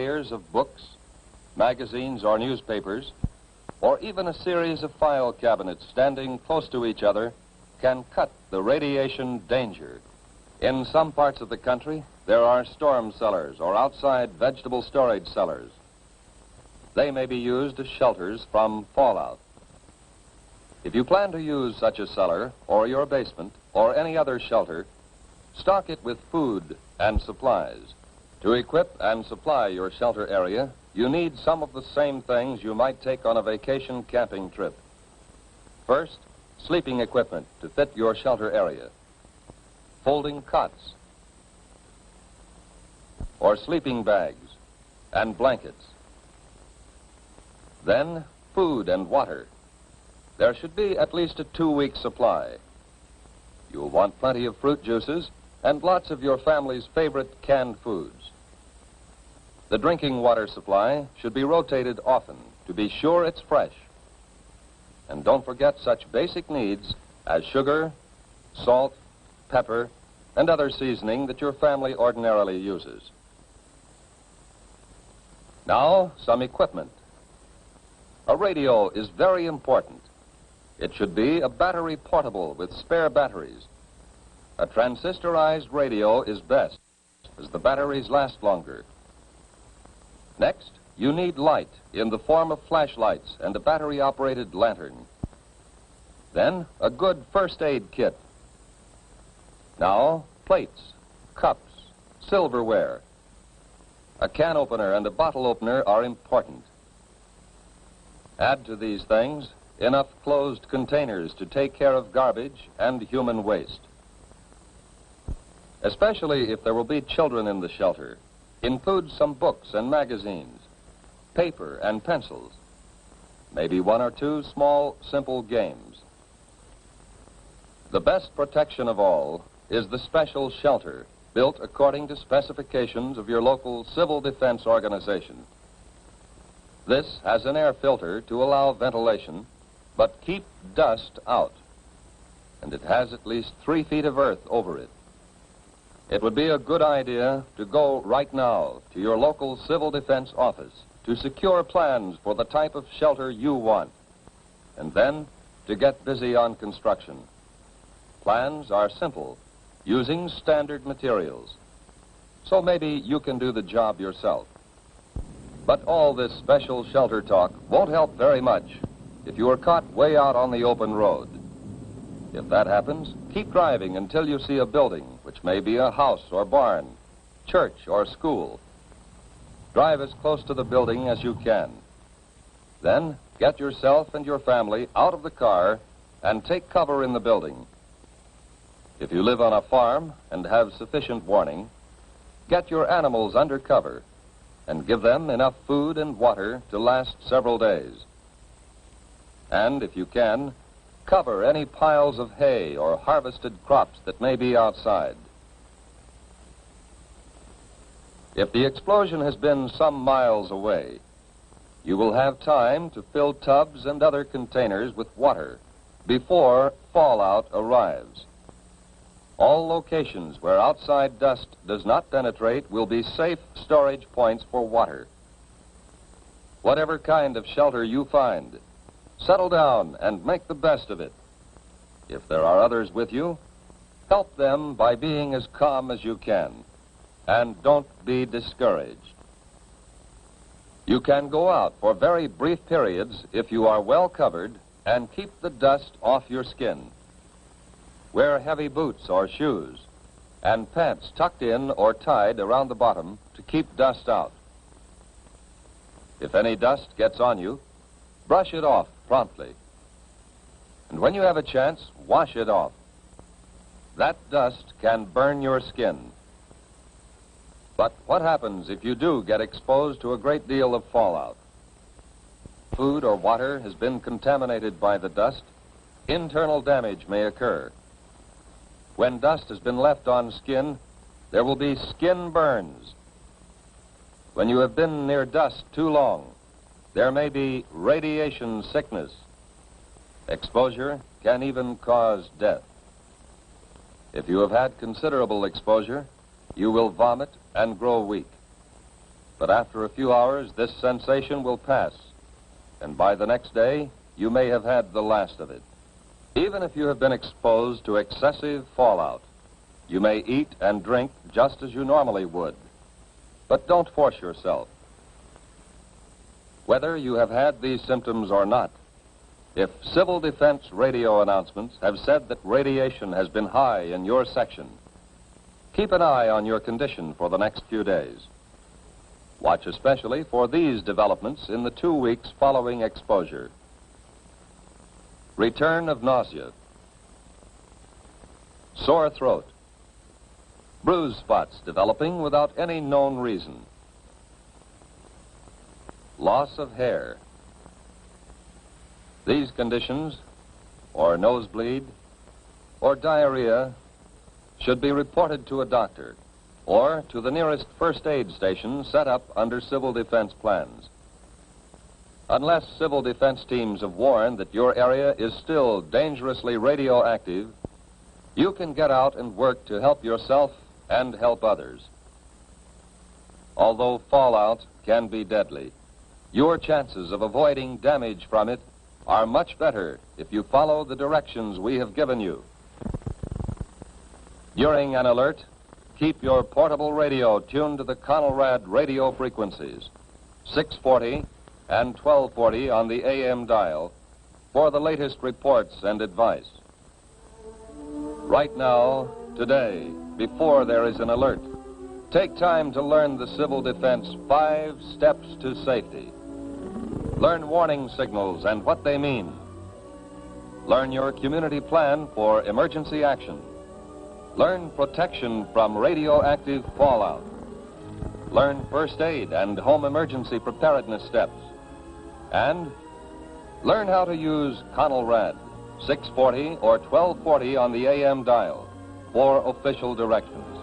layers of books, magazines, or newspapers, or even a series of file cabinets standing close to each other can cut the radiation danger. In some parts of the country, there are storm cellars or outside vegetable storage cellars. They may be used as shelters from fallout. If you plan to use such a cellar, or your basement, or any other shelter, stock it with food and supplies. To equip and supply your shelter area, you need some of the same things you might take on a vacation camping trip. First, sleeping equipment to fit your shelter area. Folding cots, or sleeping bags and blankets. Then, food and water. There should be at least a 2-week supply. You'll want plenty of fruit juices and lots of your family's favorite canned foods. The drinking water supply should be rotated often to be sure it's fresh. And don't forget such basic needs as sugar, salt, pepper, and other seasoning that your family ordinarily uses. Now, some equipment. A radio is very important. It should be a battery portable with spare batteries. A transistorized radio is best, as the batteries last longer. Next, you need light in the form of flashlights and a battery-operated lantern. Then, a good first aid kit. Now, plates, cups, silverware. A can opener and a bottle opener are important. Add to these things enough closed containers to take care of garbage and human waste. Especially if there will be children in the shelter, include some books and magazines, paper and pencils, maybe 1 or 2 small, simple games. The best protection of all is the special shelter built according to specifications of your local civil defense organization. This has an air filter to allow ventilation, but keep dust out, and it has at least 3 feet of earth over it. It would be a good idea to go right now to your local civil defense office to secure plans for the type of shelter you want, and then to get busy on construction. Plans are simple, using standard materials, so maybe you can do the job yourself. But all this special shelter talk won't help very much if you are caught way out on the open road. If that happens, keep driving until you see a building, which may be a house or barn, church or school. Drive as close to the building as you can. Then get yourself and your family out of the car and take cover in the building. If you live on a farm and have sufficient warning, get your animals under cover and give them enough food and water to last several days. And if you can, cover any piles of hay or harvested crops that may be outside. If the explosion has been some miles away, you will have time to fill tubs and other containers with water before fallout arrives. All locations where outside dust does not penetrate will be safe storage points for water. Whatever kind of shelter you find, settle down and make the best of it. If there are others with you, help them by being as calm as you can, and don't be discouraged. You can go out for very brief periods if you are well covered and keep the dust off your skin. Wear heavy boots or shoes and pants tucked in or tied around the bottom to keep dust out. If any dust gets on you, brush it off promptly. And when you have a chance, wash it off. That dust can burn your skin. But what happens if you do get exposed to a great deal of fallout? Food or water has been contaminated by the dust, internal damage may occur. When dust has been left on skin, there will be skin burns. When you have been near dust too long, there may be radiation sickness. Exposure can even cause death. If you have had considerable exposure, you will vomit and grow weak. But after a few hours, this sensation will pass, and by the next day, you may have had the last of it. Even if you have been exposed to excessive fallout, you may eat and drink just as you normally would. But don't force yourself. Whether you have had these symptoms or not, if civil defense radio announcements have said that radiation has been high in your section, keep an eye on your condition for the next few days. Watch especially for these developments in the 2 weeks following exposure. Return of nausea, sore throat, bruise spots developing without any known reason, loss of hair. These conditions, or nosebleed, or diarrhea, should be reported to a doctor or to the nearest first aid station set up under civil defense plans. Unless civil defense teams have warned that your area is still dangerously radioactive, you can get out and work to help yourself and help others. Although fallout can be deadly, your chances of avoiding damage from it are much better if you follow the directions we have given you. During an alert, keep your portable radio tuned to the Conelrad radio frequencies, 640 and 1240 on the AM dial, for the latest reports and advice. Right now, today, before there is an alert, take time to learn the Civil Defense 5 steps to safety. Learn warning signals and what they mean. Learn your community plan for emergency action. Learn protection from radioactive fallout. Learn first aid and home emergency preparedness steps. And learn how to use Conelrad, 640 or 1240 on the AM dial for official directions.